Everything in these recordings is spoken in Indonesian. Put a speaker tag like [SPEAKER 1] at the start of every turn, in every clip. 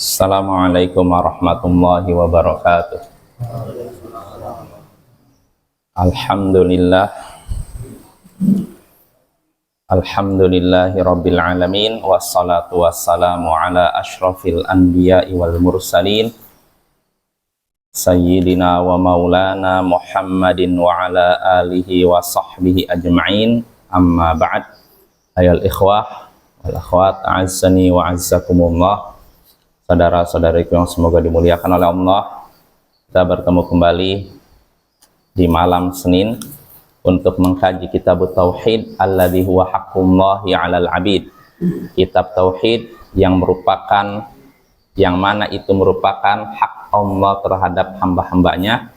[SPEAKER 1] Assalamualaikum warahmatullahi wabarakatuh. Alhamdulillah. Alhamdulillahi rabbil alamin. Wassalatu wassalamu ala ashrafil anbiya'i wal mursalin Sayyidina wa maulana Muhammadin wa ala alihi wa sahbihi ajma'in. Amma ba'd. Ayol ikhwah wal akhwat, a'azzani wa a'azzakumullah. Saudara-saudariku yang semoga dimuliakan oleh Allah, kita bertemu kembali di malam Senin untuk mengkaji kitab Tauhid alladzi huwa haqqullahi 'alal 'abid. Kitab Tauhid yang mana itu merupakan hak Allah terhadap hamba-hambanya,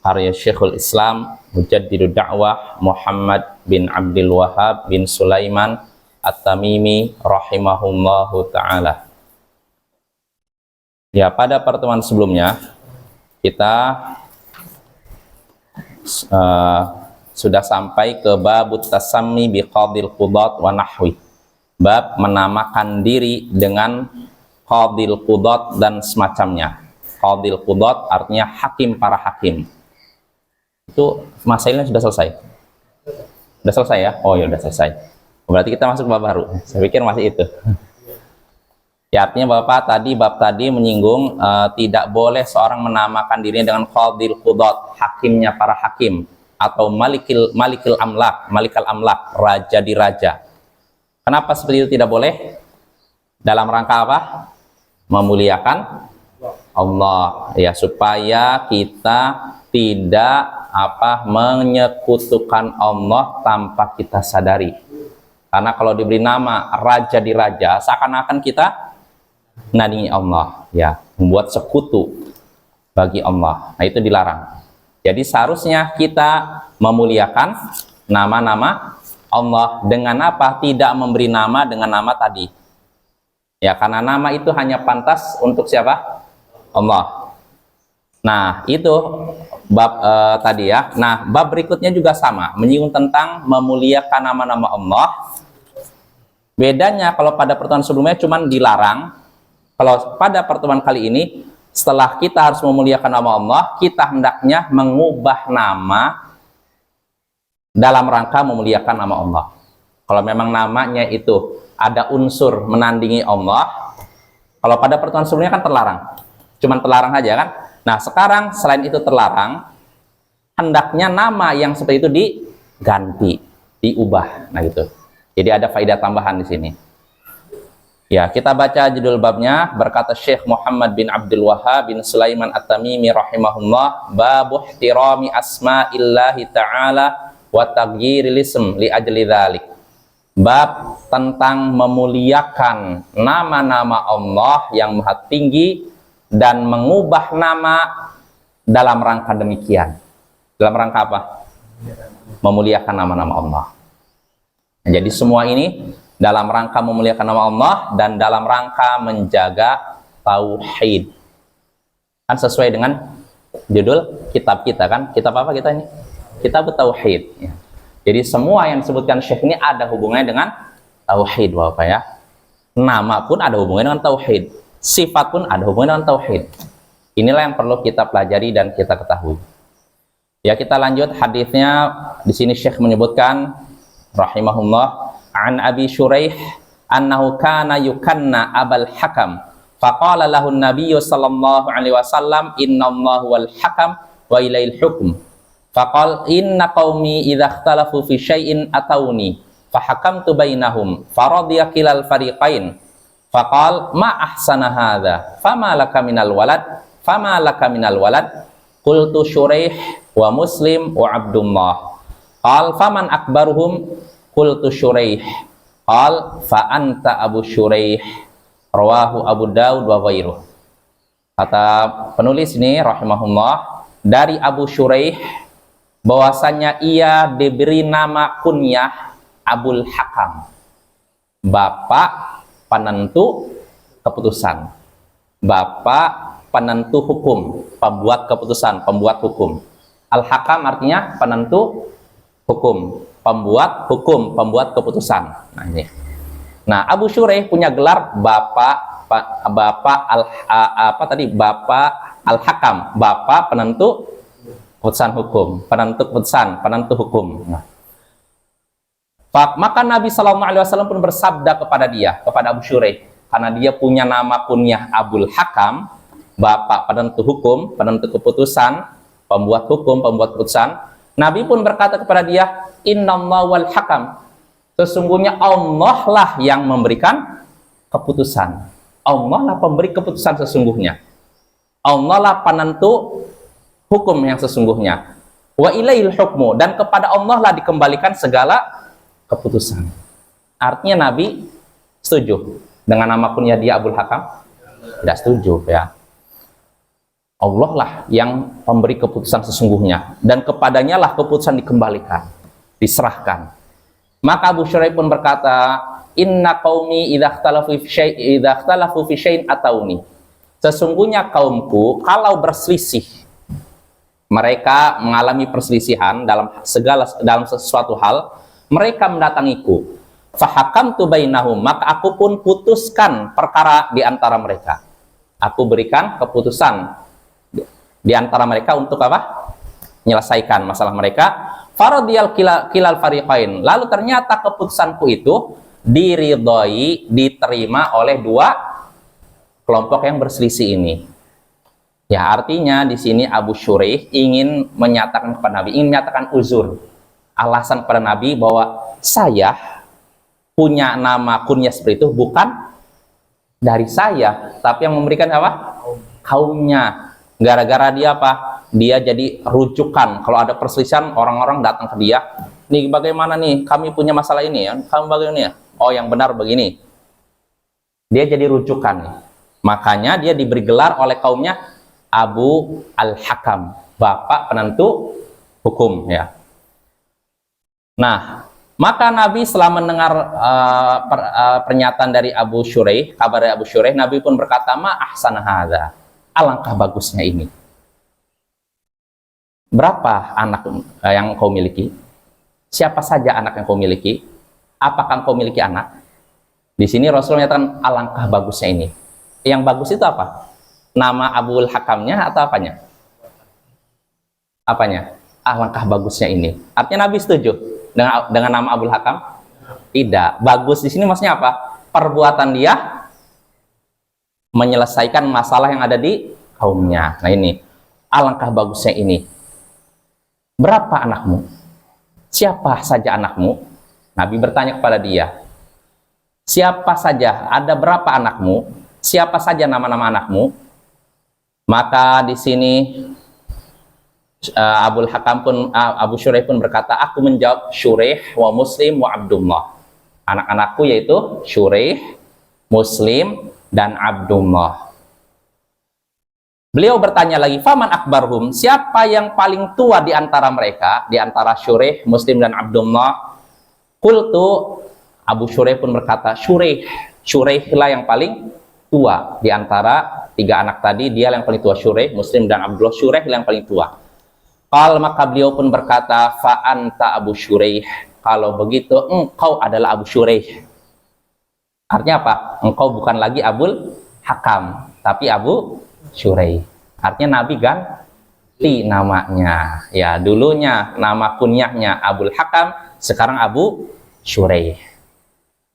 [SPEAKER 1] karya Syekhul Islam Mujaddidud Da'wah Muhammad bin Abdul Wahhab bin Sulaiman At-Tamimi rahimahullahu ta'ala. Ya, pada pertemuan sebelumnya kita sudah sampai ke babut tasammi biqadil qudat wa nahwi. Bab menamakan diri dengan qadil qudat dan semacamnya. Qadil qudat artinya hakim para hakim. Itu masailahnya sudah selesai. Sudah selesai ya? Oh ya, sudah selesai. Berarti kita masuk bab baru. Saya pikir masih itu. Ya, artinya bab tadi menyinggung tidak boleh seorang menamakan dirinya dengan qadil qudat, hakimnya para hakim, atau malikal amlak, raja di raja. Kenapa seperti itu tidak boleh? Dalam rangka apa? Memuliakan Allah, ya, supaya kita tidak menyekutukan Allah tanpa kita sadari. Karena kalau diberi nama raja di raja, seakan-akan kita nandingi Allah, ya, membuat sekutu bagi Allah. Nah, itu dilarang. Jadi seharusnya kita memuliakan nama-nama Allah dengan apa? Tidak memberi nama dengan nama tadi. Ya, karena nama itu hanya pantas untuk siapa? Allah. Nah, itu bab tadi ya. Nah, bab berikutnya juga sama, menyinggung tentang memuliakan nama-nama Allah. Bedanya kalau pada pertemuan sebelumnya cuman dilarang. Kalau pada pertemuan kali ini, setelah kita harus memuliakan nama Allah, kita hendaknya mengubah nama dalam rangka memuliakan nama Allah. Kalau memang namanya itu ada unsur menandingi Allah, kalau pada pertemuan sebelumnya kan terlarang. Cuman terlarang aja kan. Nah, sekarang selain itu terlarang, hendaknya nama yang seperti itu diganti, diubah. Nah, gitu. Jadi ada faedah tambahan di sini. Ya, kita baca judul babnya. Berkata Syekh Muhammad bin Abdul Wahhab bin Sulaiman At-Tamimi rahimahullah, babu ihtirami asma'illahi ta'ala wa taghyiril ism li ajli dzalik. Bab tentang memuliakan nama-nama Allah yang maha tinggi dan mengubah nama dalam rangka demikian. Dalam rangka apa? Memuliakan nama-nama Allah. Nah, jadi semua ini dalam rangka memuliakan nama Allah dan dalam rangka menjaga tauhid. Kan sesuai dengan judul kitab kita kan? Kitab apa kita ini? Kitab Tauhid. Ya. Jadi semua yang disebutkan Syekh ini ada hubungannya dengan tauhid, Bapak ya. Nama pun ada hubungannya dengan tauhid. Sifat pun ada hubungannya dengan tauhid. Inilah yang perlu kita pelajari dan kita ketahui. Ya, kita lanjut hadisnya. Di sini Syekh menyebutkan rahimahullah, an Abi Shuraih annahu kana yukanna Abul Hakam faqala lahu an-nabiy sallallahu alaihi wasallam innallaha wal hakam wa ilaihil hukm faqala inna qaumi idza ikhtalafu fi syai'in atawni fahakamtu bainahum faradiya kilal fariqain faqala ma ahsana hadza fama laka minal walad qultu Shuraih wa Muslim wa Abdullah qala faman akbaruhum qultu Shuraih qal fa anta Abu Shuraih rawahu Abu Daud wa ghairuh. Kata penulis ini rahimahullah, dari Abu Shuraih bahwasanya ia diberi nama kunyah Abul Hakam, bapak penentu keputusan, bapak penentu hukum, pembuat keputusan, pembuat hukum. Al-Hakam artinya penentu hukum, pembuat hukum, pembuat keputusan. Nah, ini. Nah, Abu Shuraih punya gelar bapak Bapak Bapak Al-Hakam, Bapak penentu keputusan hukum, penentu hukum. Nah, maka Nabi SAW pun bersabda kepada Abu Shuraih, karena dia punya nama kunyah Abul Hakam, Bapak penentu hukum, penentu keputusan, pembuat hukum, pembuat keputusan. Nabi pun berkata kepada dia, Innallaha wal hakam, sesungguhnya Allah lah yang memberikan keputusan. Allah lah pemberi keputusan sesungguhnya. Allah lah penentu hukum yang sesungguhnya. Wa ilaihil hukmu, dan kepada Allah lah dikembalikan segala keputusan. Artinya Nabi setuju dengan nama kunyah dia Abul Hakam? Tidak setuju, ya. Allah lah yang pemberi keputusan sesungguhnya, dan kepadanya lah keputusan dikembalikan, diserahkan. Maka Abu Shuraih pun berkata, Inna qaumi idza ikhtalafu fi syai'in atauni. Sesungguhnya kaumku kalau berselisih, mereka mengalami perselisihan dalam sesuatu hal, mereka mendatangiku. Fahakamtu bainahum, maka aku pun putuskan perkara di antara mereka. Aku berikan keputusan di antara mereka untuk apa? Menyelesaikan masalah mereka. Faradiyal kilal fariqain. Lalu ternyata keputusanku itu diridhoi, diterima oleh dua kelompok yang berselisih ini. Ya, artinya di sini Abu Shuraih ingin menyatakan kepada Nabi, ingin menyatakan uzur, alasan kepada Nabi bahwa saya punya nama kunyah seperti itu bukan dari saya, tapi yang memberikan apa? Kaumnya. Gara-gara dia apa? Dia jadi rujukan. Kalau ada perselisihan, orang-orang datang ke dia. Nih, bagaimana nih? Kami punya masalah ini ya. Kamu bagaimana ya? Oh, yang benar begini. Dia jadi rujukan. Makanya dia diberi gelar oleh kaumnya Abu Al-Hakam, Bapak penentu hukum, ya. Nah, maka Nabi setelah mendengar pernyataan dari Abu Shuraih, kabar dari Abu Shuraih, Nabi pun berkata, ma ahsana hadza, alangkah bagusnya ini. Berapa anak yang kau miliki? Siapa saja anak yang kau miliki? Apakah kau miliki anak? Di sini Rasul menyatakan alangkah bagusnya ini. Yang bagus itu apa? Nama Abul Hakamnya atau apanya? Apanya? Alangkah bagusnya ini. Artinya Nabi setuju dengan nama Abul Hakam? Tidak. Bagus di sini maksudnya apa? Perbuatan dia menyelesaikan masalah yang ada di kaumnya. Nah ini, alangkah bagusnya ini. Berapa anakmu? Siapa saja anakmu? Nabi bertanya kepada dia. Siapa saja? Ada berapa anakmu? Siapa saja nama-nama anakmu? Maka di sini Abu Shuraih pun berkata, aku menjawab Shuraih wa Muslim wa Abdullah. Anak-anakku yaitu Shuraih, Muslim, dan Abdullah. Beliau bertanya lagi, faman akbarhum, siapa yang paling tua di antara mereka, di antara Shuraih, Muslim, dan Abdullah? Qultu, Abu Shuraih pun berkata, Shuraih lah yang paling tua di antara tiga anak tadi, dia yang paling tua, Shuraih, Muslim, dan Abdullah. Shuraih yang paling tua. Maka beliau pun berkata, fa anta Abu Shuraih, kalau begitu engkau adalah Abu Shuraih. Artinya apa? Engkau bukan lagi Abul Hakam, tapi Abu Shuraih. Artinya Nabi ganti namanya. Ya, dulunya nama kunyahnya Abul Hakam, sekarang Abu Shuraih.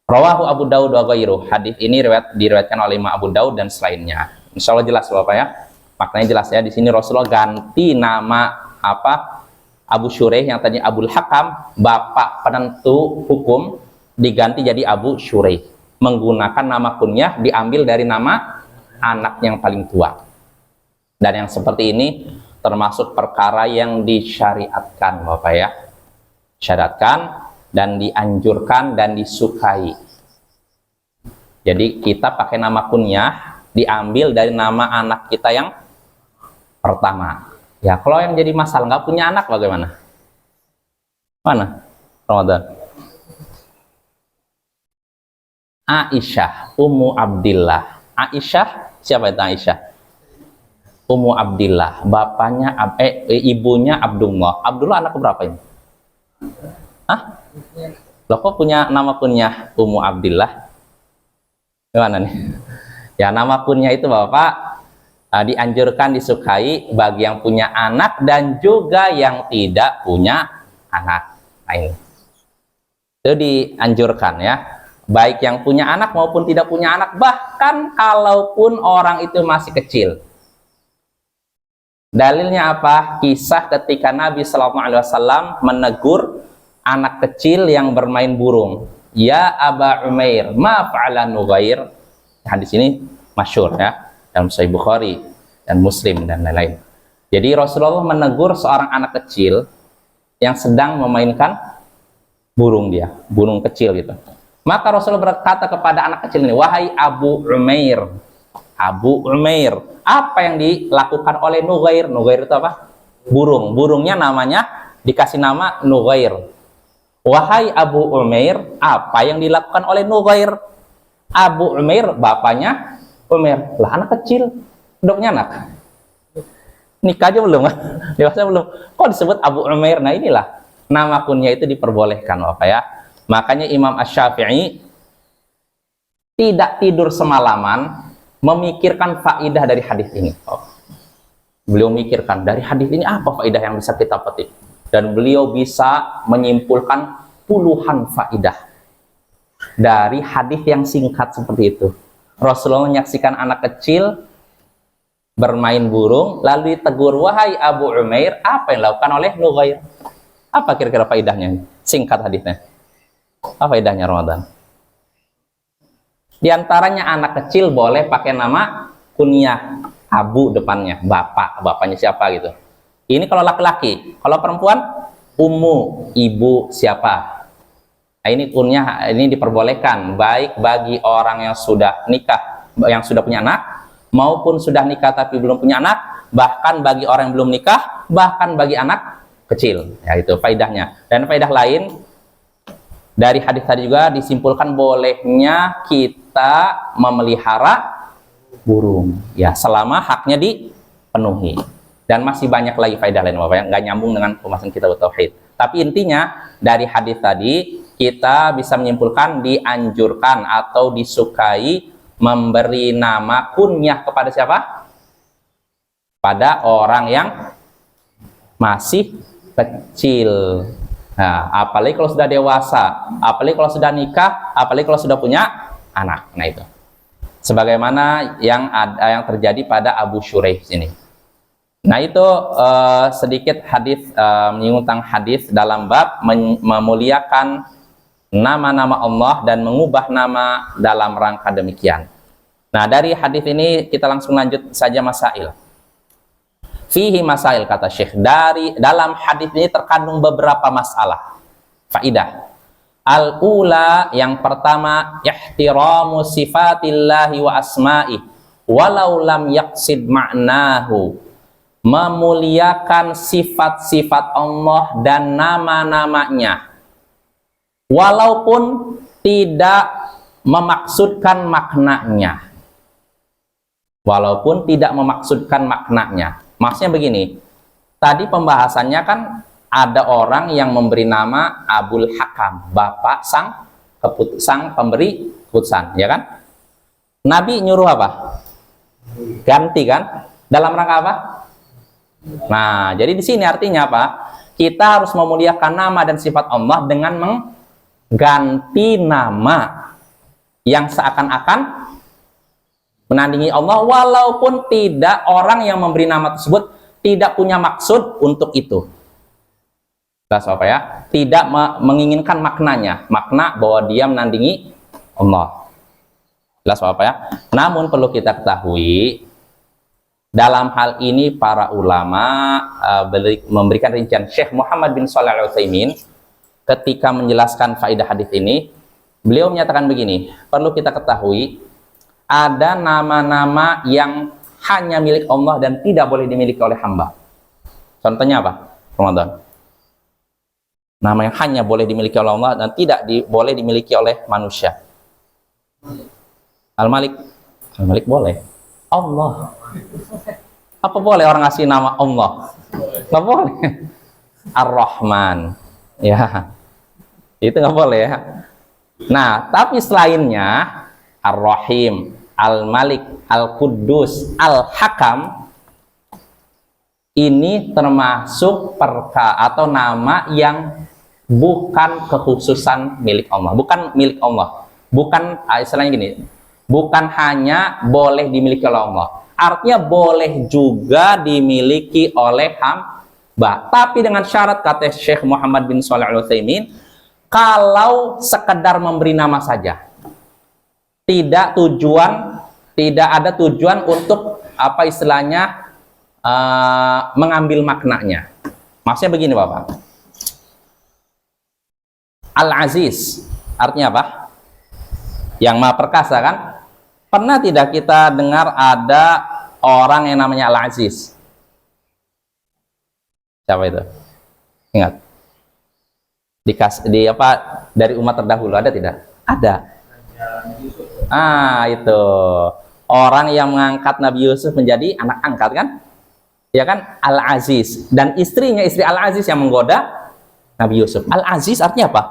[SPEAKER 1] Rawahu Abu Daud wa ghairuh. Hadis ini diriwayatkan oleh Imam Abu Daud dan selainnya. Insyaallah jelas Bapak ya. Maknanya jelas ya. Di sini Rasulullah ganti nama apa? Abu Shuraih yang tadinya Abul Hakam, bapak penentu hukum, diganti jadi Abu Shuraih. Menggunakan nama kunyah diambil dari nama anak yang paling tua. Dan yang seperti ini termasuk perkara yang disyariatkan Bapak ya. Syariatkan dan dianjurkan dan disukai. Jadi kita pakai nama kunyah diambil dari nama anak kita yang pertama. Ya, kalau yang jadi masalah nggak punya anak bagaimana? Mana? Ramadan. Aisyah, Ummu Abdillah. Aisyah, siapa itu Aisyah? Ummu Abdillah. Bapaknya, ibunya Abdullah. Abdullah anak berapa ini? Hah? Loh kok punya nama kunyah Ummu Abdillah? Gimana nih? Ya, nama kunyah itu Bapak dianjurkan, disukai bagi yang punya anak dan juga yang tidak punya anak. Nah, ini itu dianjurkan ya, baik yang punya anak maupun tidak punya anak, bahkan kalaupun orang itu masih kecil. Dalilnya apa? Kisah ketika Nabi SAW menegur anak kecil yang bermain burung. Ya Aba Umair, ma fa'ala Nughair. Hadis ini masyhur ya, dalam Sahih Bukhari dan Muslim dan lain-lain. Jadi Rasulullah menegur seorang anak kecil yang sedang memainkan burung, dia burung kecil gitu. Maka Rasulullah berkata kepada anak kecil ini, wahai Abu Umair, Abu Umair, apa yang dilakukan oleh Nughair? Nughair itu apa? Burung. Burungnya namanya dikasih nama Nughair. Wahai Abu Umair, apa yang dilakukan oleh Nughair? Abu Umair, bapaknya Umair. Lah, anak kecil, doknya anak. Nikah aja belum, dewasa belum. Kok disebut Abu Umair? Nah, inilah nama kunyah itu diperbolehkan Bapak ya. Makanya Imam Asy-Syafi'i tidak tidur semalaman memikirkan faidah dari hadis ini. Beliau mikirkan dari hadis ini apa faidah yang bisa kita petik, dan beliau bisa menyimpulkan puluhan faidah dari hadis yang singkat seperti itu. Rasulullah menyaksikan anak kecil bermain burung, lalu ditegur, wahai Abu Umair, apa yang dilakukan oleh Nughair? Apa kira-kira faidahnya? Singkat hadisnya. Apa faidahnya Ramadan? Di antaranya anak kecil boleh pakai nama kunyah, Abu depannya, bapak, bapaknya siapa gitu. Ini kalau laki-laki. Kalau perempuan, Ummu, ibu siapa. Nah, ini kunyah, ini diperbolehkan baik bagi orang yang sudah nikah, yang sudah punya anak, maupun sudah nikah tapi belum punya anak, bahkan bagi orang yang belum nikah, bahkan bagi anak kecil. Ya, itu faidahnya. Dan faidah lain dari hadis tadi juga disimpulkan bolehnya kita memelihara burung ya, selama haknya dipenuhi. Dan masih banyak lagi faidah lain Bapak yang nggak nyambung dengan pembahasan kita tauhid. Tapi intinya dari hadis tadi kita bisa menyimpulkan dianjurkan atau disukai memberi nama kunyah kepada siapa? Pada orang yang masih kecil. Nah, apalagi kalau sudah dewasa, apalagi kalau sudah nikah, apalagi kalau sudah punya anak. Nah, itu sebagaimana yang terjadi pada Abu Shuraih ini. Nah, itu sedikit hadis menyinggung tentang hadis dalam bab memuliakan nama-nama Allah dan mengubah nama dalam rangka demikian. Nah, dari hadis ini kita langsung lanjut saja masail. Fihi masail, kata Syekh, dalam hadis ini terkandung beberapa masalah faidah. Al-ula, yang pertama, ihtiramu sifatillahi wa asma'i walau lam yaqsid ma'nahu, memuliakan sifat-sifat Allah dan nama-namanya walaupun tidak memaksudkan maknanya. Walaupun tidak memaksudkan maknanya. Maksudnya begini, tadi pembahasannya kan ada orang yang memberi nama Abul Hakam, bapak sang pemberi keputusan, ya kan? Nabi nyuruh apa? Ganti kan? Dalam rangka apa? Nah, jadi di sini artinya apa? Kita harus memuliakan nama dan sifat Allah dengan mengganti nama yang seakan-akan menandingi Allah, walaupun tidak, orang yang memberi nama tersebut tidak punya maksud untuk itu. Jelas apa ya? Tidak menginginkan maknanya, makna bahwa dia menandingi Allah. Jelas apa ya? Namun perlu kita ketahui, dalam hal ini para ulama memberikan rincian. Syekh Muhammad bin Shalih Al-Utsaimin ketika menjelaskan faedah hadis ini, beliau menyatakan begini, perlu kita ketahui, ada nama-nama yang hanya milik Allah dan tidak boleh dimiliki oleh hamba. Contohnya apa? Ramadan. Nama yang hanya boleh dimiliki oleh Allah dan tidak boleh dimiliki oleh manusia. Al-Malik. Al-Malik boleh. Allah. Apa boleh orang ngasih nama Allah? Nggak boleh. Ar-Rahman. Ya. Itu nggak boleh ya. Nah, tapi selainnya Ar-Rahim, Al-Malik, Al-Quddus, Al-Hakam, ini termasuk atau nama yang bukan kekhususan milik Allah, bukan milik Allah, bukan istilahnya gini, bukan hanya boleh dimiliki oleh Allah, artinya boleh juga dimiliki oleh hamba, tapi dengan syarat, kata Syekh Muhammad bin Shalih Al-Utsaimin, kalau sekedar memberi nama saja, tidak ada tujuan untuk apa istilahnya mengambil maknanya. Maksudnya begini Bapak, Al-Aziz artinya apa? Yang Maha Perkasa kan? Pernah tidak kita dengar ada orang yang namanya Al-Aziz? Siapa itu? Ingat? Dari umat terdahulu ada tidak? Ada. Itu orang yang mengangkat Nabi Yusuf menjadi anak angkat kan? Ya kan, Al-Aziz, dan istrinya, istri Al-Aziz yang menggoda Nabi Yusuf. Al-Aziz artinya apa?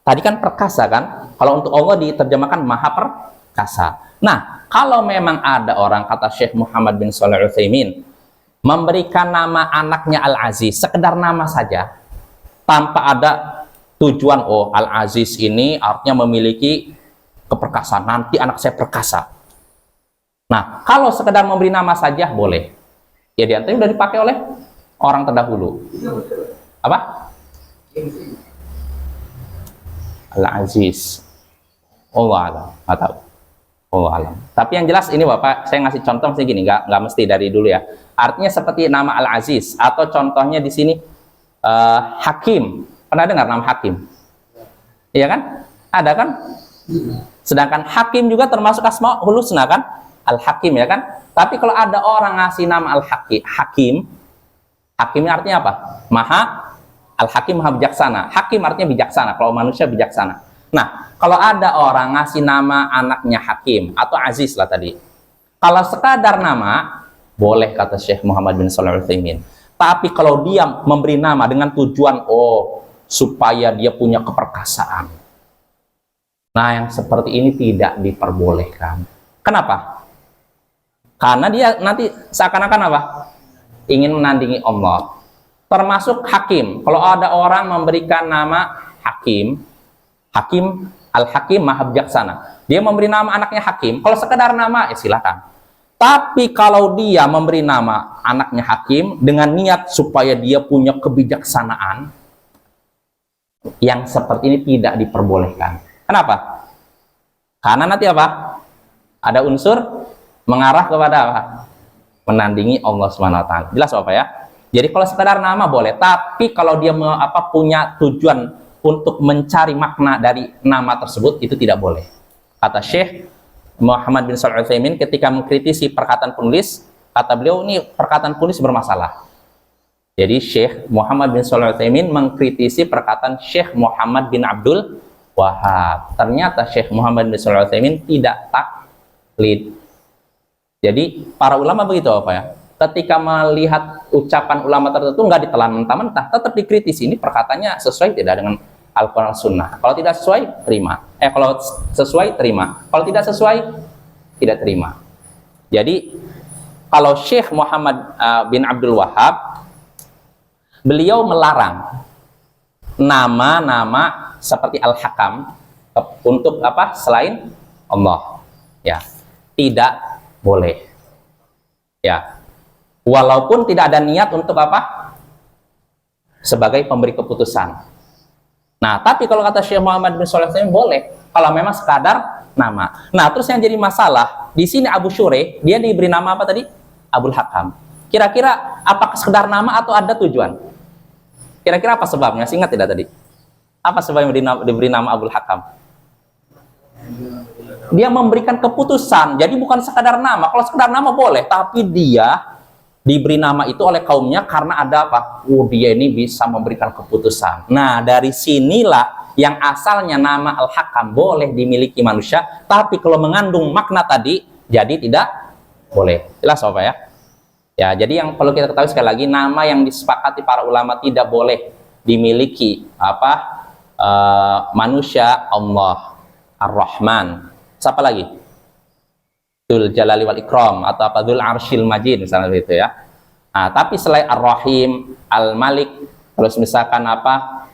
[SPEAKER 1] Tadi kan perkasa kan? Kalau untuk Allah diterjemahkan maha perkasa. Nah, kalau memang ada orang, kata Syekh Muhammad bin Shalih Al-Utsaimin, memberikan nama anaknya Al-Aziz, sekedar nama saja, tanpa ada tujuan, oh Al-Aziz ini artinya memiliki keperkasaan, nanti anak saya perkasa. Nah, kalau sekedar memberi nama saja boleh. Ya diantaranya sudah dipakai oleh orang terdahulu. Apa? Al-Aziz. Allah alam, nggak tahu. Allah alam. Tapi yang jelas ini Bapak, saya ngasih contoh masih gini, nggak mesti dari dulu ya. Artinya seperti nama Al-Aziz, atau contohnya di sini Hakim. Pernah dengar nama Hakim? Iya kan? Ada kan? Sedangkan Hakim juga termasuk Asmaul Husna kan? Al-Hakim ya kan? Tapi kalau ada orang ngasih nama Hakim, Hakimnya artinya apa? Al-Hakim maha bijaksana. Hakim artinya bijaksana, kalau manusia bijaksana. Nah, kalau ada orang ngasih nama anaknya Hakim atau Aziz lah tadi, kalau sekadar nama boleh, kata Syekh Muhammad bin Shalih Al-Utsaimin. Tapi kalau dia memberi nama dengan tujuan supaya dia punya keperkasaan, nah yang seperti ini tidak diperbolehkan. Kenapa? Karena dia nanti seakan-akan apa? Ingin menandingi Allah. Termasuk Hakim. Kalau ada orang memberikan nama Hakim, Al-Hakim maha bijaksana, dia memberi nama anaknya Hakim, kalau sekedar nama ya silakan. Tapi kalau dia memberi nama anaknya Hakim dengan niat supaya dia punya kebijaksanaan, yang seperti ini tidak diperbolehkan. Kenapa? Karena nanti apa? Ada unsur mengarah kepada apa? Menandingi Allah SWT. Jelas Bapak ya? Jadi kalau sekedar nama boleh, tapi kalau dia punya tujuan untuk mencari makna dari nama tersebut, itu tidak boleh. Kata Syekh Muhammad bin Shalih Al-Utsaimin ketika mengkritisi perkataan penulis, kata beliau ini perkataan penulis bermasalah. Jadi Syekh Muhammad bin Shalih Al-Utsaimin mengkritisi perkataan Syekh Muhammad bin Abdul Wahab. Ternyata Syekh Muhammad bin Shalih Al-Utsaimin tidak taklid. Jadi para ulama begitu apa ya? Ketika melihat ucapan ulama tertentu nggak ditelan mentah-mentah, tetap dikritisi, ini perkataannya sesuai tidak dengan Al-Quran Sunnah. Kalau tidak sesuai, terima. Kalau sesuai, terima. Kalau tidak sesuai, tidak terima. Jadi kalau Syekh Muhammad bin Abdul Wahab, beliau melarang nama-nama seperti Al-Hakam untuk apa? Selain Allah. Ya, tidak boleh. Ya. Walaupun tidak ada niat untuk apa? Sebagai pemberi keputusan. Nah, tapi kalau kata Syekh Muhammad bin Shalih Al-Utsaimin boleh kalau memang sekadar nama. Nah, terus yang jadi masalah di sini Abu Syureh, dia diberi nama apa tadi? Abul Hakam. Kira-kira apakah sekedar nama atau ada tujuan? Kira-kira apa sebabnya? Ingat tidak tadi? Apa sebabnya diberi nama Abul Hakam? Dia memberikan keputusan. Jadi bukan sekadar nama. Kalau sekadar nama boleh, tapi dia diberi nama itu oleh kaumnya karena ada apa? Dia ini bisa memberikan keputusan. Nah, dari sinilah yang asalnya nama Al-Hakam boleh dimiliki manusia, tapi kalau mengandung makna tadi, jadi tidak boleh. Jelas Bapak ya? Ya, jadi yang perlu kita ketahui sekali lagi, nama yang disepakati para ulama tidak boleh dimiliki manusia, Allah, Ar-Rahman. Siapa lagi? Dzul Jalali wal Ikram atau apa Dzul Arsyil Majid misalnya gitu ya. Nah, tapi selain Ar-Rahim, Al-Malik, terus misalkan apa,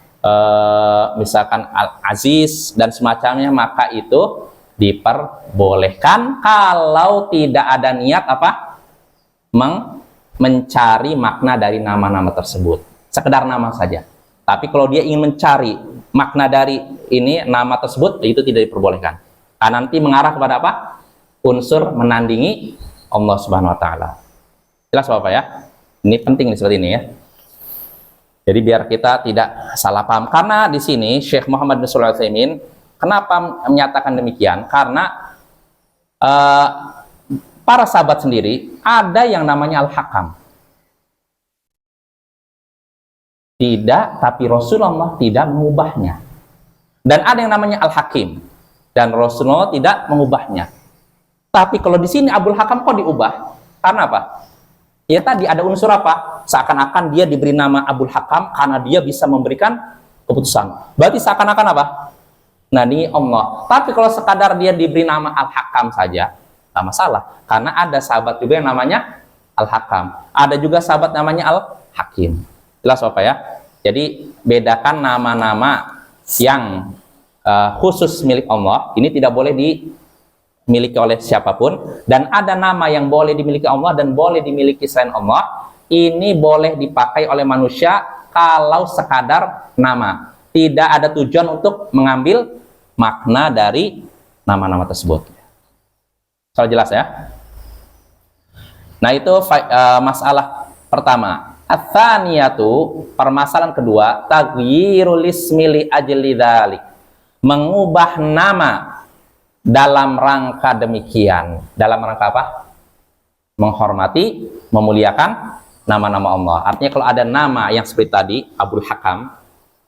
[SPEAKER 1] misalkan Al-Aziz dan semacamnya, maka itu diperbolehkan kalau tidak ada niat apa, mencari makna dari nama-nama tersebut, sekedar nama saja. Tapi kalau dia ingin mencari makna dari ini nama tersebut, itu tidak diperbolehkan. Karena nanti mengarah kepada apa? Unsur menandingi Allah Subhanahu wa taala. Jelas Bapak ya? Ini penting nih seperti ini ya. Jadi biar kita tidak salah paham. Karena di sini Syekh Muhammad bin Shalih Al Utsaimin kenapa menyatakan demikian? Karena para sahabat sendiri ada yang namanya Al-Hakam. Tidak, tapi Rasulullah tidak mengubahnya. Dan ada yang namanya Al-Hakim. Dan Rasulullah tidak mengubahnya. Tapi kalau di sini Abdul Hakam kok diubah? Karena apa? Ya tadi ada unsur apa? Seakan-akan dia diberi nama Abdul Hakam karena dia bisa memberikan keputusan. Berarti seakan-akan apa? Nah ini Allah. Tapi kalau sekadar dia diberi nama Al-Hakam saja, tidak masalah. Karena ada sahabat juga yang namanya Al-Hakam. Ada juga sahabat namanya Al-Hakim. Jelas Bapak ya? Jadi bedakan nama-nama yang khusus milik Allah. Ini tidak boleh dimiliki oleh siapapun. Dan ada nama yang boleh dimiliki Allah dan boleh dimiliki selain Allah. Ini boleh dipakai oleh manusia kalau sekadar nama. Tidak ada tujuan untuk mengambil makna dari nama-nama tersebut. Soal jelas ya? Nah itu masalah pertama. Ats-tsaniyatu, permasalahan kedua, taghyirul ismi li ajli dzalik. Mengubah nama dalam rangka demikian. Dalam rangka apa? Menghormati, memuliakan nama-nama Allah. Artinya kalau ada nama yang seperti tadi, Abdul Hakam,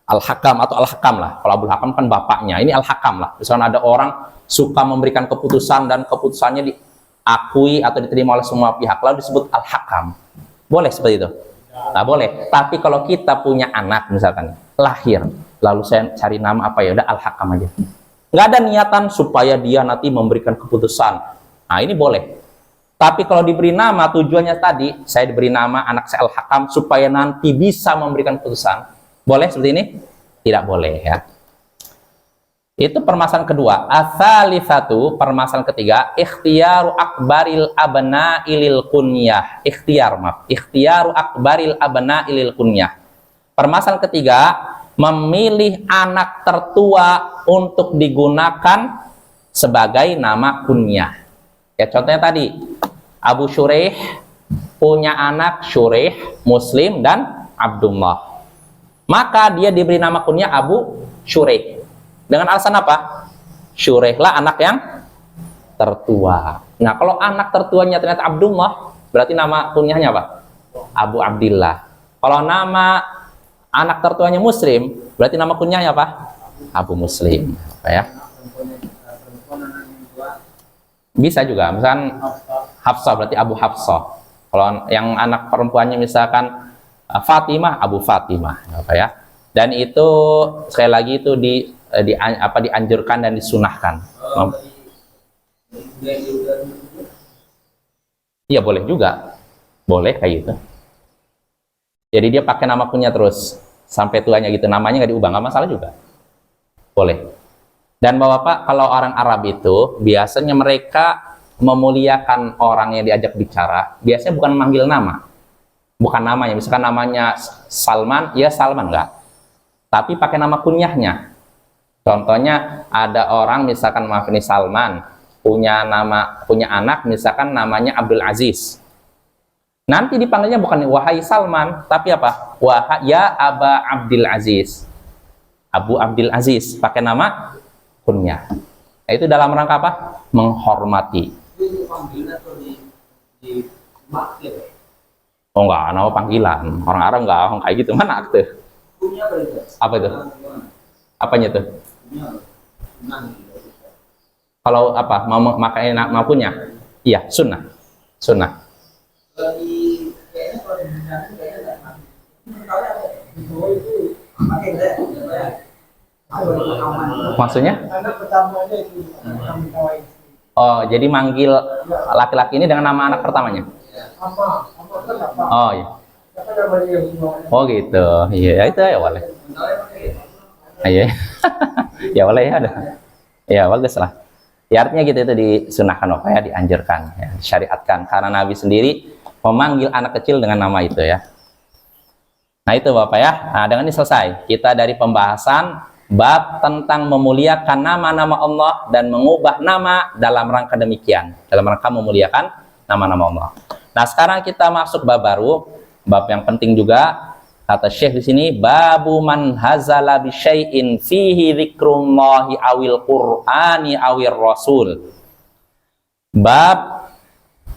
[SPEAKER 1] Al-Hakam atau Al-Hakam lah. Kalau Abdul Hakam kan bapaknya, ini Al-Hakam lah. Misalnya ada orang suka memberikan keputusan dan keputusannya diakui atau diterima oleh semua pihak, lalu disebut Al-Hakam. Boleh seperti itu? Nah, boleh. Tapi kalau kita punya anak misalkan, lahir, lalu saya cari nama apa, ya udah Al-Hakam aja. Nggak ada niatan supaya dia nanti memberikan keputusan. Nah, ini boleh. Tapi kalau diberi nama, tujuannya tadi, saya diberi nama anak saya Al-Hakam supaya nanti bisa memberikan keputusan. Boleh seperti ini? Tidak boleh ya. Itu permasalahan kedua. Ats-tsalitsatu, permasalahan ketiga, ikhtiyaru akbaril abna'il kunyah. Ikhtiyaru akbaril abna'il kunyah. Permasalahan ketiga, memilih anak tertua untuk digunakan sebagai nama kunyah. Ya contohnya tadi, Abu Syuraih punya anak Syuraih, Muslim dan Abdullah. Maka dia diberi nama kunyah Abu Syuraih. Dengan alasan apa? Syuraihlah anak yang tertua. Nah, kalau anak tertuanya ternyata Abdullah, berarti nama kunyahnya apa? Abu Abdillah. Kalau nama anak tertuanya Muslim, berarti nama kunyahnya apa? Abu Muslim. Apa ya? Bisa juga, misalkan Hafsah berarti Abu Hafsah. Kalau yang anak perempuannya misalkan Fatimah, Abu Fatimah. Apa ya? Dan itu sekali lagi itu dianjurkan dan disunahkan. Iya boleh juga, boleh kayak gitu. Jadi dia pakai nama kunyah terus sampai tuanya gitu, namanya nggak diubah, nggak masalah juga, boleh. Dan Bapak, kalau orang Arab itu biasanya mereka memuliakan orang yang diajak bicara, biasanya bukan manggil nama, bukan namanya, misalkan namanya Salman, ya Salman enggak, tapi pakai nama kunyahnya. Contohnya ada orang misalkan maaf ini Salman punya anak misalkan namanya Abdul Aziz. Nanti dipanggilnya bukan wahai Salman, tapi apa? Wahai ya Aba Abdul Aziz. Abu Abdul Aziz pakai nama kunyah. Nah, itu dalam rangka apa? Menghormati. Oh enggak, nama panggilan. Orang Arab enggak kayak gitu. Mana akte? Apa itu? Apanya itu? Kalau apa mau memakai nama kunyah? Iya, sunnah. Maksudnya? Oh, jadi manggil laki-laki ini dengan nama anak pertamanya. Oh iya. Oh gitu. Iya, itu ya boleh. Iya. Ya boleh ya ada. Ya bagus lah. Ya, artinya gitu, itu disunahkan apa ya, dianjurkan, ya, disyariatkan karena Nabi sendiri memanggil anak kecil dengan nama itu ya. Nah itu Bapak ya. Nah, dengan ini selesai kita dari pembahasan bab tentang memuliakan nama-nama Allah dan mengubah nama dalam rangka demikian, dalam rangka memuliakan nama-nama Allah. Nah sekarang kita masuk bab baru, bab yang penting juga. Kata Syekh di sini, babu man hazala bi syai'in fihi dzikrullahi awil qur'ani awir rasul. Bab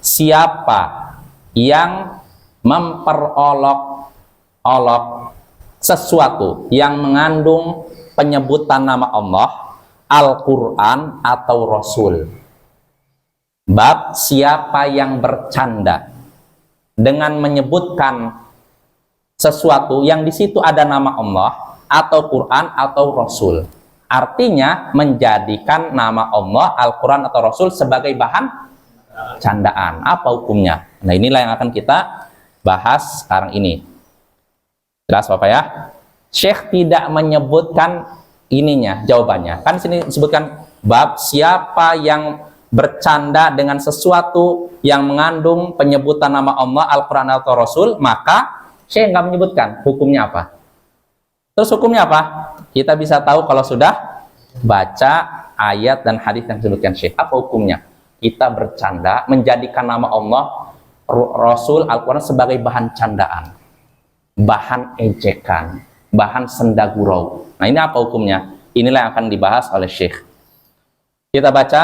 [SPEAKER 1] siapa yang memperolok-olok sesuatu yang mengandung penyebutan nama Allah, Al-Qur'an atau Rasul. Bab siapa yang bercanda dengan menyebutkan sesuatu yang di situ ada nama Allah atau Quran atau Rasul. Artinya menjadikan nama Allah, Al-Quran atau Rasul sebagai bahan candaan. Apa hukumnya? Nah inilah yang akan kita bahas sekarang ini. Jelas Bapak ya? Syekh tidak menyebutkan ininya, jawabannya. Kan di sini disebutkan bab siapa yang bercanda dengan sesuatu yang mengandung penyebutan nama Allah, Al-Quran atau Rasul, maka Syekh nggak menyebutkan hukumnya apa. Terus hukumnya apa? Kita bisa tahu kalau sudah baca ayat dan hadis yang disebutkan Syekh. Apa hukumnya? Kita bercanda menjadikan nama Allah, Rasul, Al-Quran sebagai bahan candaan, bahan ejekan, bahan senda gurau. Nah ini apa hukumnya? Inilah yang akan dibahas oleh Syekh. Kita baca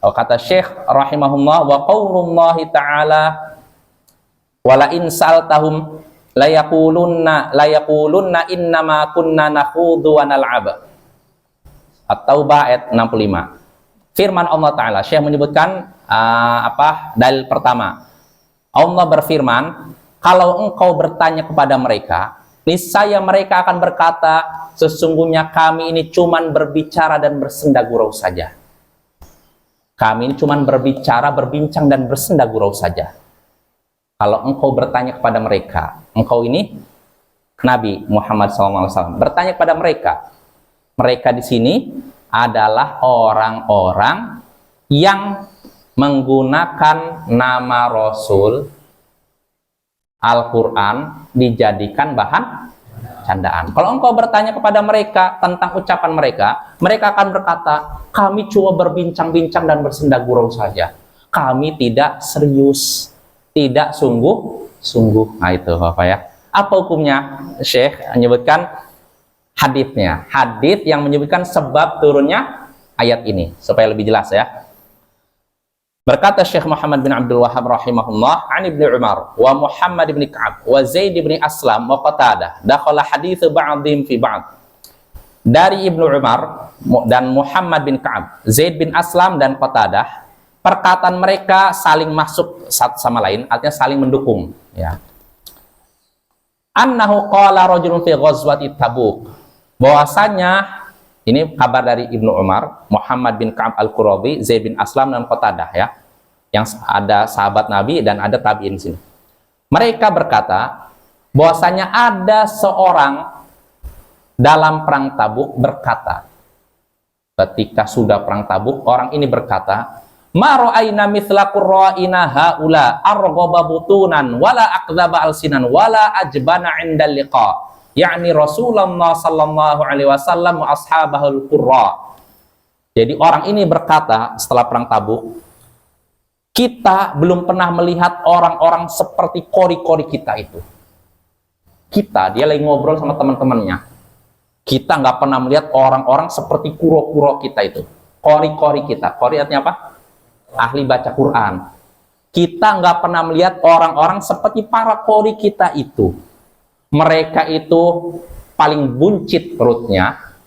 [SPEAKER 1] kata Syekh rahimahullah, wa qaulullahi ta'ala wala in saltahum la yaqulunna innama kunna nakhudhu wa nal'ab. At-Taubah ayat 65. Firman Allah Ta'ala, Syekh menyebutkan dalil pertama. Allah berfirman, kalau engkau bertanya kepada mereka, niscaya mereka akan berkata, sesungguhnya kami ini cuman berbicara dan bersenda gurau saja. Kami ini cuman berbicara, berbincang dan bersenda gurau saja. Kalau engkau bertanya kepada mereka, engkau ini Nabi Muhammad SAW bertanya kepada mereka. Mereka di sini adalah orang-orang yang menggunakan nama Rasul, Al-Quran dijadikan bahan candaan. Kalau engkau bertanya kepada mereka tentang ucapan mereka, mereka akan berkata, kami cuma berbincang-bincang dan bersenda gurau saja. Kami tidak serius, tidak sungguh-sungguh. Nah itu Bapak ya. Apa hukumnya? Syekh menyebutkan haditsnya. Hadits yang menyebutkan sebab turunnya ayat ini. Supaya lebih jelas ya. Berkata Syekh Muhammad bin Abdul Wahhab rahimahullah, an Ibnu Umar wa Muhammad bin Ka'ab wa Zaid bin Aslam wa Qatadah dakhala haditsu ba'dhim fi ba'd. Dari Ibnu Umar dan Muhammad bin Ka'ab, Zaid bin Aslam dan Qatadah, perkataan mereka saling masuk satu sama lain, artinya saling mendukung ya. Annahu qala rajulun fi ghazwati Tabuk, bahwasanya ini kabar dari Ibnu Umar, Muhammad bin Ka'ab Al-Qurazi, Zaid bin Aslam dan Qatadah ya. Yang ada sahabat Nabi dan ada tabi'in sini. Mereka berkata bahwasanya ada seorang dalam perang Tabuk berkata, ketika sudah perang Tabuk, orang ini berkata, ma ra'ayna mithla qurra'ina haula arghaba butunan wala aqdzaba alsinan wala ajbana 'indal liqa, yakni Rasulullah sallallahu alaihi wasallam wa ashabahul qurra. Jadi orang ini berkata setelah perang Tabuk, kita belum pernah melihat orang-orang seperti kori-kori kita itu. Dia lagi ngobrol sama teman-temannya. Kita nggak pernah melihat orang-orang seperti kuro-kuro kita itu. Kori-kori kita. Kori artinya apa? Ahli baca Quran. Kita nggak pernah melihat orang-orang seperti para kori kita itu. Mereka itu paling buncit perutnya,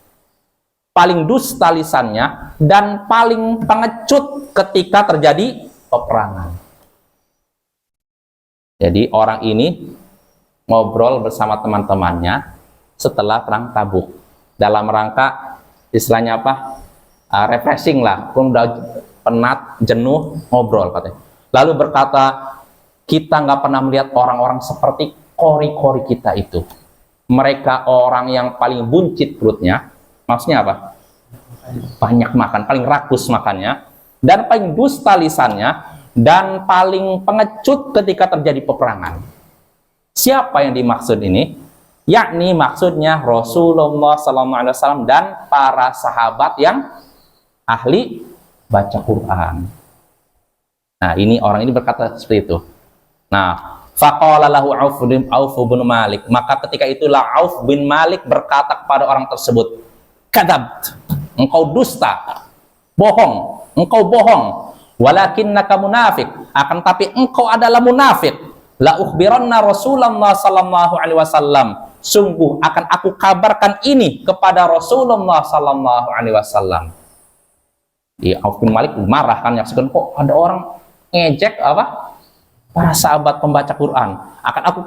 [SPEAKER 1] paling dusta lisannya, dan paling pengecut ketika terjadi peperangan. Jadi orang ini ngobrol bersama teman-temannya setelah perang Tabuk dalam rangka istilahnya apa, refreshing lah, pun udah penat, jenuh, ngobrol katanya. Lalu berkata, kita nggak pernah melihat orang-orang seperti kori-kori kita itu. Mereka orang yang paling buncit perutnya, maksudnya apa? Banyak makan, paling rakus makannya, dan paling dusta lisannya, dan paling pengecut ketika terjadi peperangan. Siapa yang dimaksud ini? Yakni maksudnya Rasulullah SAW dan para sahabat yang ahli baca Quran. Nah, ini orang ini berkata seperti itu. Nah, faqala lahu Auf bin Malik. Maka ketika itulah Auf bin Malik berkata kepada orang tersebut, "Kadzabt, engkau dusta, bohong, engkau bohong. Walakinnaka munafik, akan tapi engkau adalah munafik. La ukhbiranna Rasulullah sallallahu alaihi wasallam. Sungguh akan aku kabarkan ini kepada Rasulullah sallallahu alaihi wasallam." Auf bin Malik marah kan, nyaksikan kok ada orang ngejek apa? Para sahabat pembaca Quran. Akan aku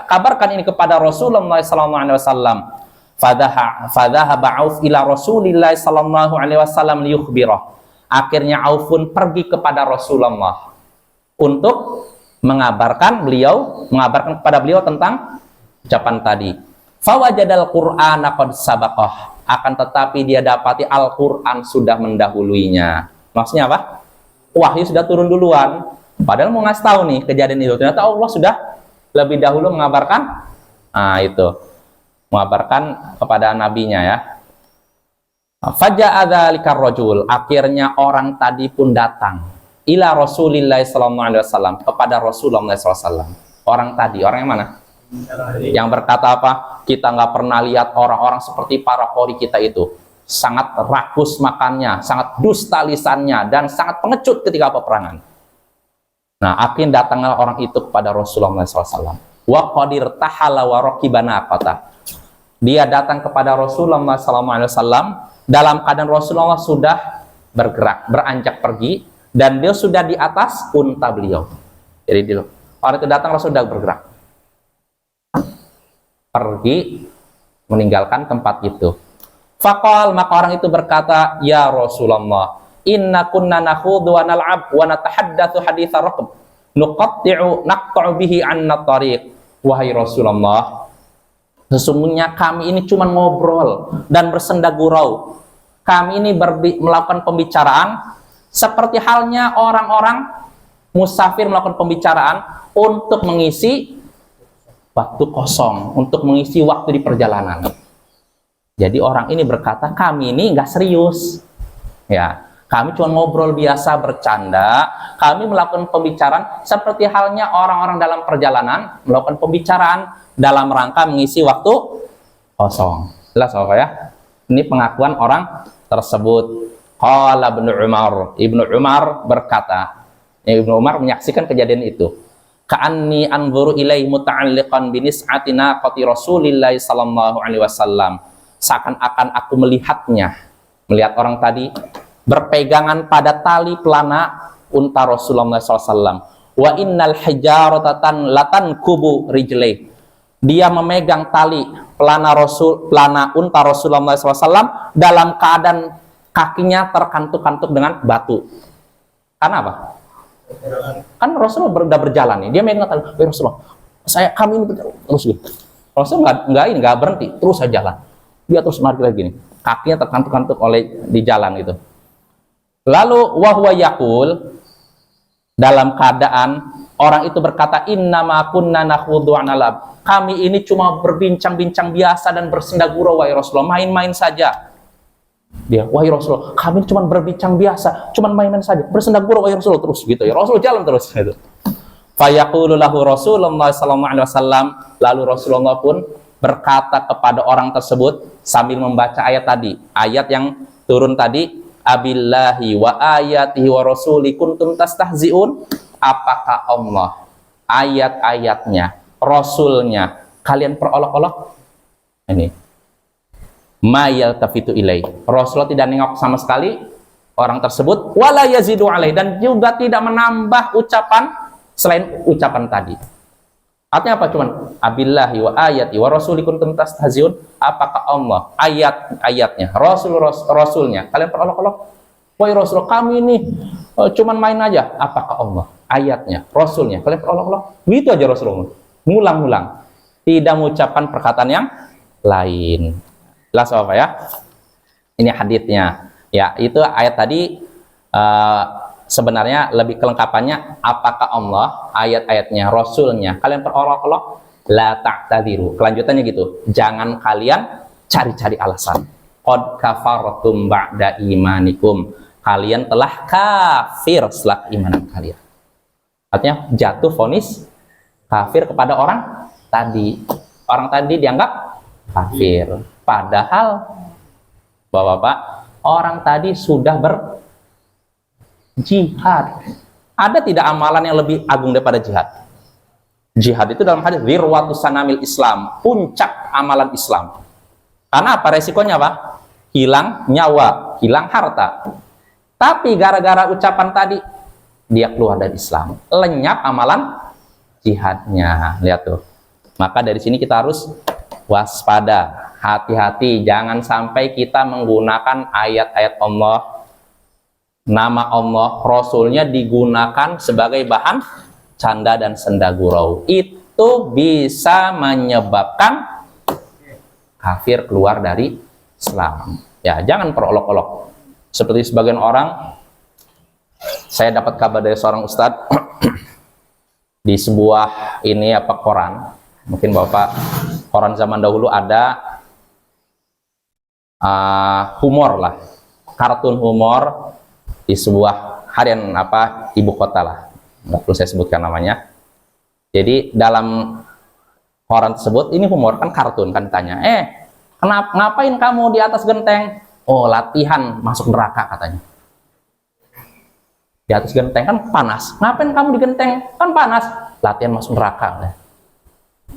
[SPEAKER 1] kabarkan ini kepada Rasulullah sallallahu alaihi wasallam. Fadhahaba Auf ila Rasulillah sallallahu alaihi wasallam liyukhbirah. Akhirnya Auf pun pergi kepada Rasulullah untuk mengabarkan kepada beliau tentang ucapan tadi. Fawajadal Qur'ana qad sabaqah. Akan tetapi dia dapati Al-Qur'an sudah mendahuluinya. Maksudnya apa? Wahyu sudah turun duluan. Padahal mau ngasih tahu nih kejadian itu. Ternyata Allah sudah lebih dahulu mengabarkan. Nah, itu. Mengabarkan kepada nabinya ya. Faja'a dzalikar rajul. Akhirnya orang tadi pun datang ila Rasulillah sallallahu alaihi wasallam, kepada Rasulullah sallallahu alaihi wasallam. Orang tadi, orang yang mana? Yang berkata apa? Kita nggak pernah lihat orang-orang seperti para qori kita itu. Sangat rakus makannya, sangat dusta lisannya, dan sangat pengecut ketika peperangan. Nah, akhirnya datanglah orang itu kepada Rasulullah SAW. Wa qadir tahala wa raqibana qata. Dia datang kepada Rasulullah SAW dalam keadaan Rasulullah sudah bergerak, beranjak pergi, dan dia sudah di atas unta beliau. Jadi orang itu datang, Rasul sudah bergerak. Pergi, meninggalkan tempat itu. Faqal, maka orang itu berkata, "Ya Rasulullah, inna kunna nakhudu wa nal'ab wa natahaddatsu haditsa raqab naqta'u bihi anna tariq." Wahai Rasulullah, sesungguhnya kami ini cuma ngobrol dan bersenda gurau. Kami ini melakukan pembicaraan seperti halnya orang-orang musafir melakukan pembicaraan untuk mengisi waktu kosong, untuk mengisi waktu di perjalanan. Jadi orang ini berkata, kami ini nggak serius, ya, kami cuma ngobrol biasa, bercanda. Kami melakukan pembicaraan seperti halnya orang-orang dalam perjalanan melakukan pembicaraan dalam rangka mengisi waktu kosong. Jelas apa ya? Ini pengakuan orang tersebut. Qala Ibnu Umar berkata, Ibnu Umar menyaksikan kejadian itu. Ka'anni anzuru ilaihi muta'alliqan binis'ati naqati Rasulillah sallallahu alaihi wasallam. Seakan-akan aku melihat orang tadi berpegangan pada tali pelana unta Rasulullah SAW. Wa innal hijaratatan latan kubu rijlai. Dia memegang tali pelana unta Rasulullah SAW dalam keadaan kakinya terkantuk-kantuk dengan batu. Karena apa? Kan Rasulullah sudah berjalan nih, dia megang tali, Rasulullah, kami ini berjalan terus gitu. Rasulullah nggak berhenti, terus saja jalan. Dia terus mari lagi nih, kakinya terkantuk-kantuk oleh di jalan gitu. Lalu wahwa yaqul, dalam keadaan orang itu berkata, innama kunna nakhudu wa nal'ab. Kami ini cuma berbincang-bincang biasa dan bersenda gurau wahai Rasulullah, main-main saja. Dia, wahai Rasulullah, kami cuma berbincang biasa, cuma main-main saja, bersenda gurau wahai Rasulullah, terus gitu ya. Rasul jalan terus gitu. Fayaqulu lahu Rasulullah sallallahu alaihi wasallam, lalu Rasulullah pun berkata kepada orang tersebut sambil membaca ayat tadi, ayat yang turun tadi, abillahi wa ayatihi wa rasuli kuntum tastahzi'un. Apakah Allah, ayat-ayatnya, Rasulnya kalian perolok-olok? Ini mayal tafitu ilai. Rasulullah tidak nengok sama sekali orang tersebut, wala yazidu alai, dan juga tidak menambah ucapan selain ucapan tadi. Artinya apa? Cuman abillahi wa ayati wa rasuli kuntum tastahzi'un. Apakah Allah, ayat-ayatnya, rasulnya kalian perolok-olok? Wahai Rasul, kami ini cuman main aja. Apakah Allah, ayatnya, Rasulnya, kalian perolok-olok? Begitu aja Rasulullah. Ngulang-ngulang. Tidak mengucapkan perkataan yang lain. Jelas apa ya? Ini haditsnya. Ya, itu ayat tadi sebenarnya lebih kelengkapannya, apakah Allah, ayat-ayatnya, Rasulnya, kalian perolok-olok? La ta'tadiru. Kelanjutannya gitu. Jangan kalian cari-cari alasan. Qad kafartum ba'da imanikum. Kalian telah kafir setelah imanan kalian. Artinya jatuh vonis kafir kepada orang tadi. Orang tadi dianggap kafir. Padahal Bapak-bapak, orang tadi sudah berjihad. Ada tidak amalan yang lebih agung daripada jihad? Jihad itu dalam hadis wirwatus sanamil Islam, puncak amalan Islam. Karena apa? Resikonya apa? Hilang nyawa, hilang harta. Tapi gara-gara ucapan tadi, dia keluar dari Islam. Lenyap amalan jihadnya. Lihat tuh. Maka dari sini kita harus waspada, hati-hati. Jangan sampai kita menggunakan ayat-ayat Allah, nama Allah, Rasulnya digunakan sebagai bahan canda dan senda gurau. Itu bisa menyebabkan kafir keluar dari Islam. Ya, jangan perolok-olok. Seperti sebagian orang, saya dapat kabar dari seorang ustadz di sebuah koran, mungkin Bapak, koran zaman dahulu ada humor lah, kartun humor di sebuah harian ibu kota lah, nggak perlu saya sebutkan namanya. Jadi dalam koran tersebut, ini humor kan, kartun kan, ditanya, kenapa, ngapain kamu di atas genteng? Oh, latihan masuk neraka katanya. Di atas genteng kan panas. Ngapain kamu di genteng? Kan panas. Latihan masuk neraka.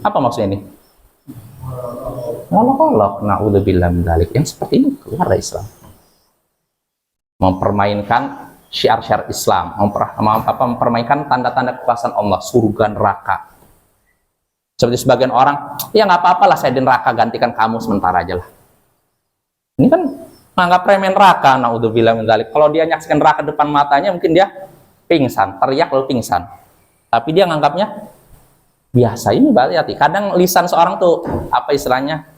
[SPEAKER 1] Apa maksudnya ini? Ngolok-ngolok. Na'udzubillah min dzalik. Yang seperti ini keluar dari Islam. Mempermainkan syiar-syiar Islam, mempermainkan tanda-tanda kekuasaan Allah, surga, neraka. Seperti sebagian orang, ya nggak apa-apalah saya di neraka, gantikan kamu sementara aja lah. Ini kan menganggap remeh neraka, naudzubillah min dzalik. Kalau dia nyaksikan neraka depan matanya, mungkin dia pingsan, teriak lalu pingsan. Tapi dia nganggapnya biasa. Ini berarti kadang lisan seorang tuh istilahnya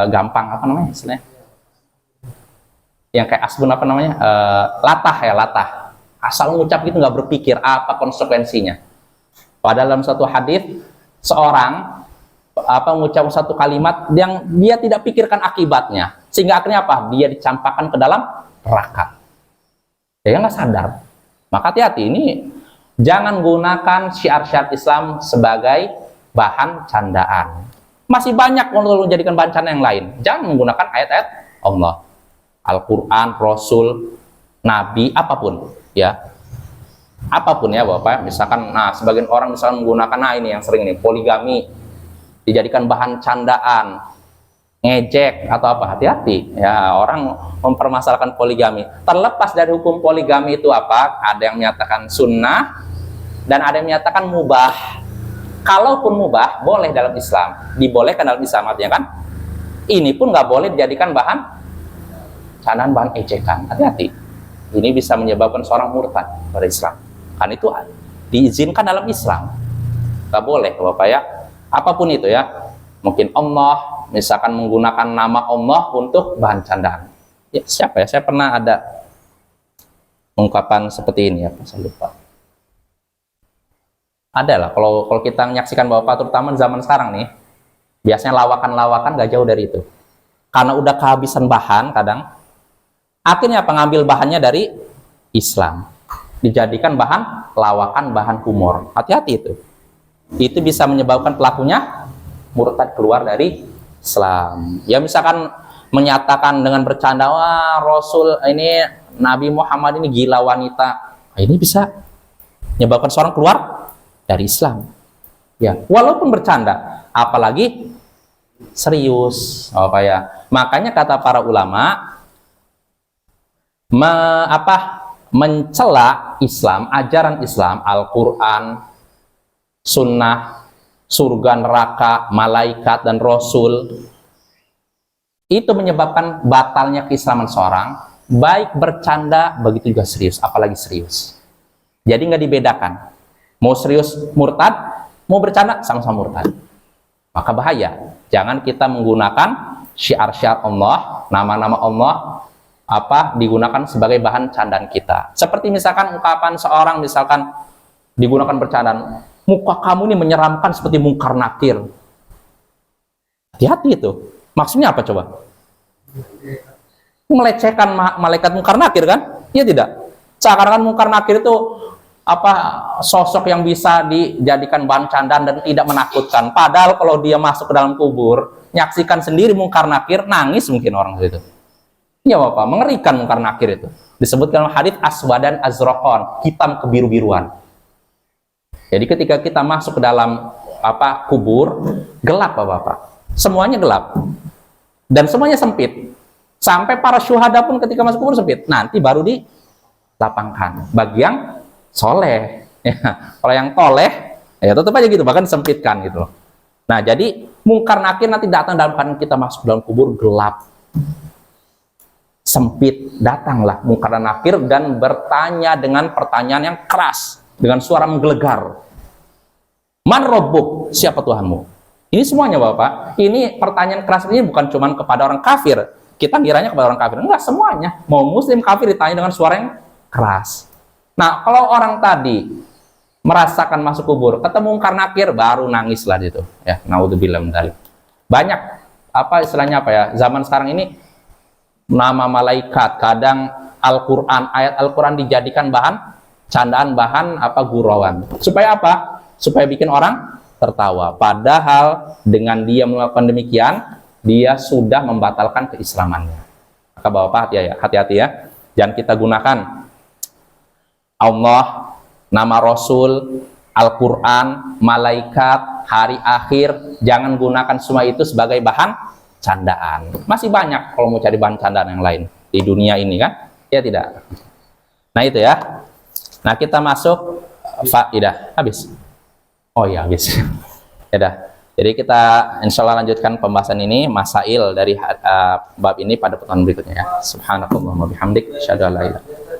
[SPEAKER 1] gampang, istilahnya yang kayak asbun latah. Asal mengucap gitu, nggak berpikir apa konsekuensinya. Padahal dalam satu hadis seorang mengucap satu kalimat yang dia tidak pikirkan akibatnya, sehingga akhirnya dia dicampakkan ke dalam neraka. Dia nggak sadar. Maka hati-hati, ini jangan gunakan syiar-syiar Islam sebagai bahan candaan. Masih banyak kalau menjadikan bahan candaan yang lain. Jangan menggunakan ayat-ayat Allah, Al-Quran, Rasul, Nabi, apapun ya. Apapun ya Bapak. Misalkan, sebagian orang misalkan menggunakan, ini yang sering nih, poligami, dijadikan bahan candaan, ngejek atau apa. Hati-hati ya, orang mempermasalahkan poligami. Terlepas dari hukum poligami itu ada yang menyatakan sunnah dan ada yang menyatakan mubah. Kalaupun mubah, boleh dalam Islam, dibolehkan dalam Islam, artinya kan ini pun nggak boleh dijadikan bahan candaan, bahan ejekan. Hati-hati, ini bisa menyebabkan seorang murtad pada Islam. Kan itu diizinkan dalam Islam, nggak boleh Bapak ya. Apapun itu ya, mungkin Allah, misalkan menggunakan nama Allah untuk bahan candaan. Ya, siapa ya? Saya pernah ada ungkapan seperti ini ya, saya lupa. Ada lah, kalau kita menyaksikan Bapak, terutama zaman sekarang nih, biasanya lawakan-lawakan gak jauh dari itu. Karena udah kehabisan bahan kadang, akhirnya pengambil bahannya dari Islam, dijadikan bahan lawakan, bahan humor. Hati-hati itu. Itu bisa menyebabkan pelakunya murtad, keluar dari Islam. Ya misalkan menyatakan dengan bercanda, wah Rasul ini, Nabi Muhammad ini gila wanita. Ini bisa menyebabkan seorang keluar dari Islam. Ya, walaupun bercanda, apalagi serius. Makanya kata para ulama, mencela Islam, ajaran Islam, Al-Quran, sunnah, surga, neraka, malaikat, dan Rasul, itu menyebabkan batalnya keislaman seorang, baik bercanda, begitu juga serius, apalagi serius. Jadi nggak dibedakan. Mau serius murtad, mau bercanda sama-sama murtad. Maka bahaya. Jangan kita menggunakan syiar-syiar Allah, nama-nama Allah, digunakan sebagai bahan candaan kita. Seperti misalkan ungkapan seorang, misalkan digunakan bercandaan, muka kamu ini menyeramkan seperti mungkar nakir. Hati-hati itu. Maksudnya apa coba? Melecehkan malaikat mungkar nakir kan? Iya tidak? Seakan-akan mungkar nakir itu sosok yang bisa dijadikan bahan candaan dan tidak menakutkan. Padahal kalau dia masuk ke dalam kubur, nyaksikan sendiri mungkar nakir, nangis mungkin orang itu. Ya Bapak, mengerikan mungkar nakir itu. Disebutkan dalam hadits aswadan azraqan, hitam kebiru-biruan. Jadi ketika kita masuk ke dalam kubur, gelap Bapak. Semuanya gelap. Dan semuanya sempit. Sampai para syuhada pun ketika masuk kubur sempit. Nanti baru dilapangkan. Bagi yang soleh. Ya. Kalau yang toleh, ya tetap aja gitu, bahkan disempitkan gitu. Nah, jadi mungkar nakir nanti datang dalam keadaan kita masuk dalam kubur gelap. Sempit, datanglah mungkar dan nakir dan bertanya dengan pertanyaan yang keras, dengan suara menggelegar. Man rabbuk? Siapa Tuhanmu? Ini semuanya Bapak, ini pertanyaan keras ini bukan cuma kepada orang kafir. Kita ngiranya kepada orang kafir. Enggak, semuanya. Mau muslim kafir ditanya dengan suara yang keras. Nah, kalau orang tadi merasakan masuk kubur, ketemu mungkar nakir, baru nangis lah itu. Ya, naudzubillah min dzalik. Banyak istilahnya zaman sekarang ini nama malaikat, kadang Al-Qur'an, ayat Al-Qur'an dijadikan bahan candaan, bahan gurauan. Supaya apa? Supaya bikin orang tertawa. Padahal dengan dia melakukan demikian, dia sudah membatalkan keislamannya. Maka Bapak hati-hati ya. Jangan kita gunakan Allah, nama Rasul, Al-Quran, malaikat, hari akhir. Jangan gunakan semua itu sebagai bahan candaan. Masih banyak kalau mau cari bahan candaan yang lain di dunia ini kan? Ya tidak. Nah itu ya. Nah kita masuk faidah. Habis. Oh iya habis. Ya dah. Jadi kita insya Allah lanjutkan pembahasan ini, masail dari bab ini pada pertemuan berikutnya ya. Subhanakallahumma bihamdik, asyhadu an la ilaha illa anta